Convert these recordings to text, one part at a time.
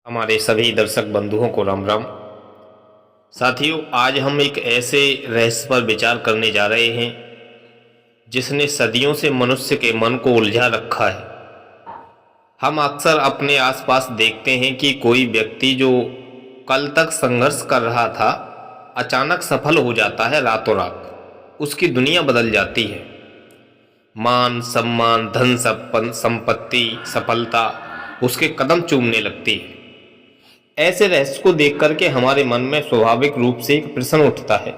हमारे सभी दर्शक बंधुओं को राम राम। साथियों, आज हम एक ऐसे रहस्य पर विचार करने जा रहे हैं जिसने सदियों से मनुष्य के मन को उलझा रखा है। हम अक्सर अपने आसपास देखते हैं कि कोई व्यक्ति जो कल तक संघर्ष कर रहा था अचानक सफल हो जाता है। रातों रात उसकी दुनिया बदल जाती है। मान सम्मान, धन संपत्ति, सफलता उसके कदम चूमने लगती है। ऐसे रहस्य को देख करके हमारे मन में स्वाभाविक रूप से एक प्रश्न उठता है,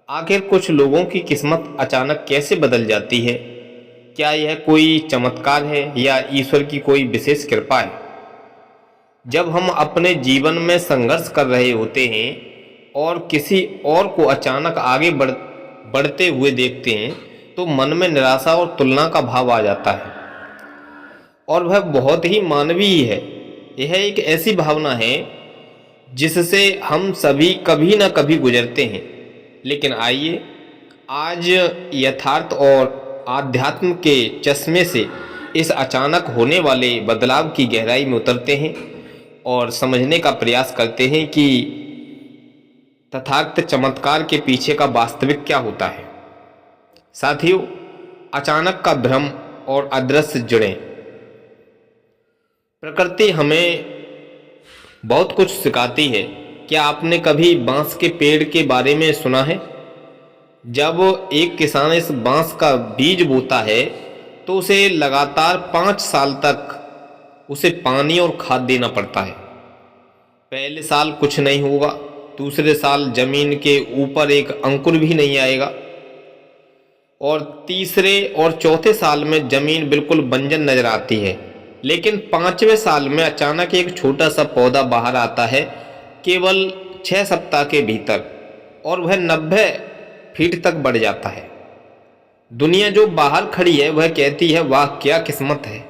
आखिर कुछ लोगों की किस्मत अचानक कैसे बदल जाती है? क्या यह कोई चमत्कार है या ईश्वर की कोई विशेष कृपा है? जब हम अपने जीवन में संघर्ष कर रहे होते हैं और किसी और को अचानक आगे बढ़ते हुए देखते हैं तो मन में निराशा और तुलना का भाव आ जाता है, और वह बहुत ही मानवीय है। यह एक ऐसी भावना है जिससे हम सभी कभी ना कभी गुजरते हैं। लेकिन आइए आज यथार्थ और आध्यात्म के चश्मे से इस अचानक होने वाले बदलाव की गहराई में उतरते हैं और समझने का प्रयास करते हैं कि तथागत चमत्कार के पीछे का वास्तविक क्या होता है। साथियों, अचानक का भ्रम और अदृश्य जड़ें। प्रकृति हमें बहुत कुछ सिखाती है। क्या आपने कभी बांस के पेड़ के बारे में सुना है? जब एक किसान इस बांस का बीज बोता है तो उसे लगातार 5 साल तक उसे पानी और खाद देना पड़ता है। पहले साल कुछ नहीं होगा, दूसरे साल जमीन के ऊपर एक अंकुर भी नहीं आएगा, और तीसरे और चौथे साल में जमीन बिल्कुल बंजर नजर आती है। लेकिन 5वें साल में अचानक एक छोटा सा पौधा बाहर आता है, केवल 6 सप्ताह के भीतर, और वह 90 फीट तक बढ़ जाता है। दुनिया जो बाहर खड़ी है वह कहती है, वाह क्या किस्मत है,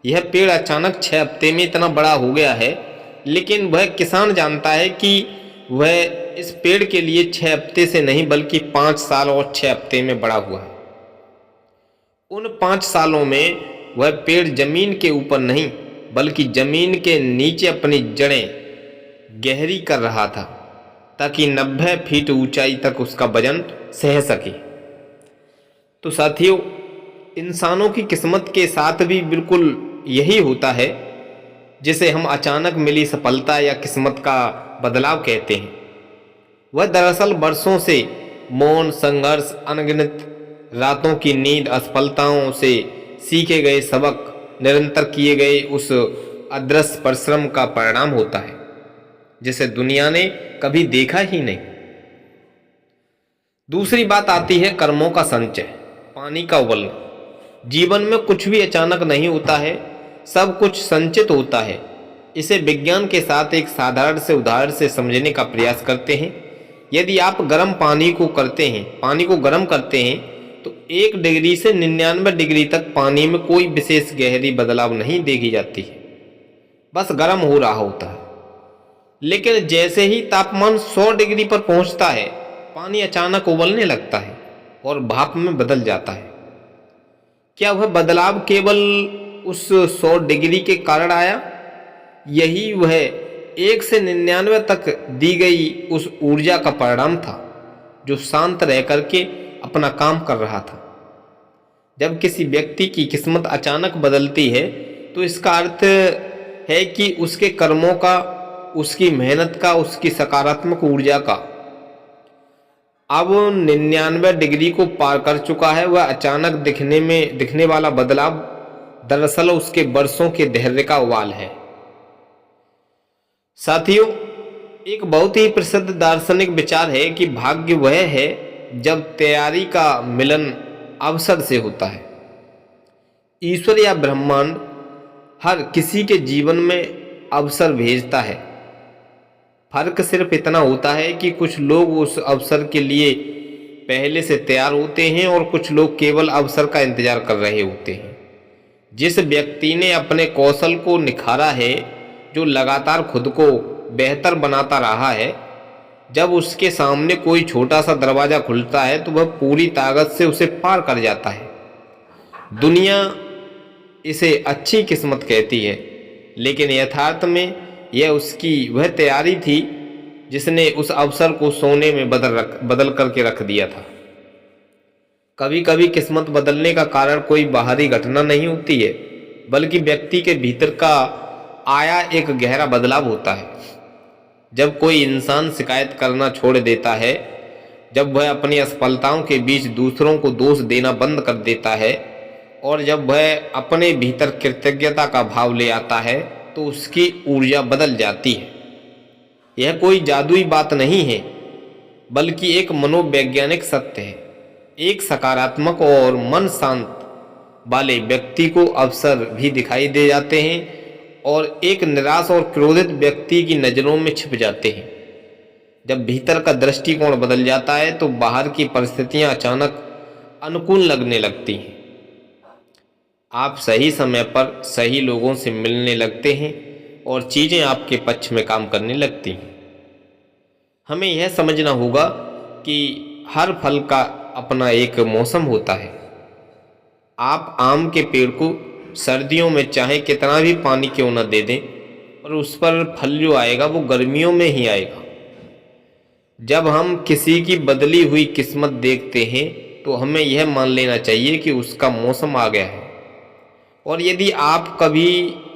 यह पेड़ अचानक 6 हफ्ते में इतना बड़ा हो गया है। लेकिन वह किसान जानता है कि वह इस पेड़ के लिए 6 हफ्ते से नहीं बल्कि 5 साल और 6 हफ्ते में बड़ा हुआ है। उन 5 सालों में वह पेड़ जमीन के ऊपर नहीं बल्कि जमीन के नीचे अपनी जड़ें गहरी कर रहा था, ताकि 90 फीट ऊंचाई तक उसका वजन सह सके। तो साथियों, इंसानों की किस्मत के साथ भी बिल्कुल यही होता है, जिसे हम अचानक मिली सफलता या किस्मत का बदलाव कहते हैं। वह दरअसल वर्षों से मौन, संघर्ष, अनगिनत रातों की नींद, असफलताओं से सीखे गए सबक, निरंतर किए गए उस अदृश्य परिश्रम का परिणाम होता है जिसे दुनिया ने कभी देखा ही नहीं। दूसरी बात आती है कर्मों का संचय, पानी का उबलना। जीवन में कुछ भी अचानक नहीं होता है, सब कुछ संचित होता है। इसे विज्ञान के साथ एक साधारण से उदाहरण से समझने का प्रयास करते हैं। यदि आप गर्म पानी को गर्म करते हैं तो 1 डिग्री से 99 डिग्री तक पानी में कोई विशेष गहरी बदलाव नहीं देखी जाती है, बस गर्म हो रहा होता है। लेकिन जैसे ही तापमान 100 डिग्री पर पहुंचता है, पानी अचानक उबलने लगता है और भाप में बदल जाता है। क्या वह बदलाव केवल उस 100 डिग्री के कारण आया? यही वह 1 से 99 तक दी गई उस ऊर्जा का परिणाम था जो शांत रह करके अपना काम कर रहा था। जब किसी व्यक्ति की किस्मत अचानक बदलती है तो इसका अर्थ है कि उसके कर्मों का, उसकी मेहनत का, उसकी सकारात्मक ऊर्जा का अब 99 डिग्री को पार कर चुका है। वह अचानक दिखने वाला बदलाव दरअसल उसके वर्षों के धैर्य का उबाल है। साथियों, एक बहुत ही प्रसिद्ध दार्शनिक विचार है कि भाग्य वह है जब तैयारी का मिलन अवसर से होता है। ईश्वर या ब्रह्मांड हर किसी के जीवन में अवसर भेजता है। फर्क सिर्फ इतना होता है कि कुछ लोग उस अवसर के लिए पहले से तैयार होते हैं और कुछ लोग केवल अवसर का इंतजार कर रहे होते हैं। जिस व्यक्ति ने अपने कौशल को निखारा है, जो लगातार खुद को बेहतर बनाता रहा है, जब उसके सामने कोई छोटा सा दरवाजा खुलता है तो वह पूरी ताकत से उसे पार कर जाता है। दुनिया इसे अच्छी किस्मत कहती है, लेकिन यथार्थ में यह उसकी वह तैयारी थी जिसने उस अवसर को सोने में बदल करके रख दिया था। कभी कभी किस्मत बदलने का कारण कोई बाहरी घटना नहीं होती है, बल्कि व्यक्ति के भीतर का आया एक गहरा बदलाव होता है। जब कोई इंसान शिकायत करना छोड़ देता है, जब वह अपनी असफलताओं के बीच दूसरों को दोष देना बंद कर देता है, और जब वह अपने भीतर कृतज्ञता का भाव ले आता है, तो उसकी ऊर्जा बदल जाती है। यह कोई जादुई बात नहीं है, बल्कि एक मनोवैज्ञानिक सत्य है। एक सकारात्मक और मन शांत वाले व्यक्ति को अवसर भी दिखाई दे जाते हैं और एक निराश और क्रोधित व्यक्ति की नज़रों में छिप जाते हैं। जब भीतर का दृष्टिकोण बदल जाता है तो बाहर की परिस्थितियां अचानक अनुकूल लगने लगती हैं। आप सही समय पर सही लोगों से मिलने लगते हैं और चीज़ें आपके पक्ष में काम करने लगती हैं। हमें यह समझना होगा कि हर फल का अपना एक मौसम होता है। आप आम के पेड़ को सर्दियों में चाहे कितना भी पानी क्यों न दे दें, और उस पर फल जो आएगा वो गर्मियों में ही आएगा। जब हम किसी की बदली हुई किस्मत देखते हैं तो हमें यह मान लेना चाहिए कि उसका मौसम आ गया है। और यदि आप कभी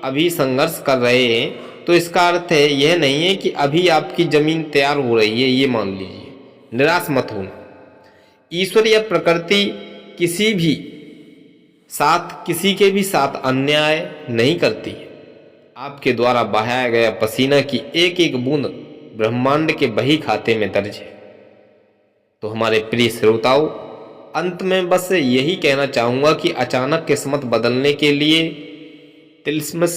अभी संघर्ष कर रहे हैं तो इसका अर्थ है यह नहीं है कि अभी आपकी जमीन तैयार हो रही है, ये मान लीजिए। निराश मत होना। ईश्वर या प्रकृति किसी के भी साथ अन्याय नहीं करती है। आपके द्वारा बहाया गया पसीना की एक एक बूंद ब्रह्मांड के बही खाते में दर्ज है। तो हमारे प्रिय श्रोताओं, अंत में बस यही कहना चाहूँगा कि अचानक किस्मत बदलने के लिए तिल्स्मस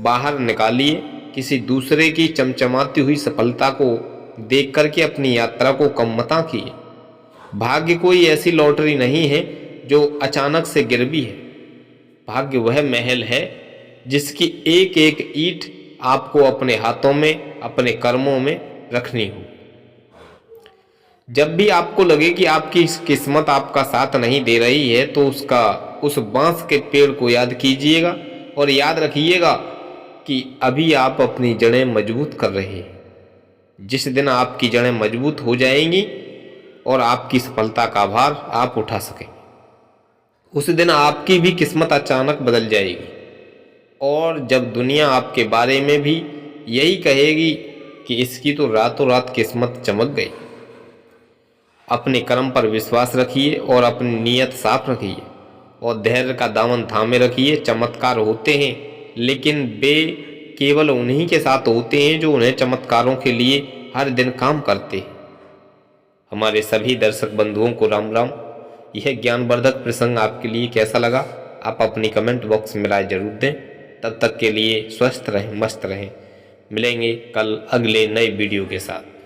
बाहर निकालिए। किसी दूसरे की चमचमाती हुई सफलता को देख करके अपनी यात्रा को कम मत आंकिए। भाग्य कोई ऐसी लॉटरी नहीं है जो अचानक से गिर भी है। भाग्य वह महल है जिसकी एक एक ईंट आपको अपने हाथों में, अपने कर्मों में रखनी हो। जब भी आपको लगे कि आपकी किस्मत आपका साथ नहीं दे रही है तो उस बांस के पेड़ को याद कीजिएगा और याद रखिएगा कि अभी आप अपनी जड़ें मजबूत कर रहे हैं। जिस दिन आपकी जड़ें मजबूत हो जाएंगी और आपकी सफलता का भार आप उठा सकेंगे, उस दिन आपकी भी किस्मत अचानक बदल जाएगी। और जब दुनिया आपके बारे में भी यही कहेगी कि इसकी तो रातों रात किस्मत चमक गई। अपने कर्म पर विश्वास रखिए और अपनी नीयत साफ रखिए और धैर्य का दामन थामे रखिए। चमत्कार होते हैं, लेकिन वे केवल उन्हीं के साथ होते हैं जो उन्हें चमत्कारों के लिए हर दिन काम करते हैं। हमारे सभी दर्शक बंधुओं को राम राम। यह ज्ञानवर्धक प्रसंग आपके लिए कैसा लगा, आप अपनी कमेंट बॉक्स में राय जरूर दें। तब तक के लिए स्वस्थ रहें, मस्त रहें। मिलेंगे कल अगले नए वीडियो के साथ।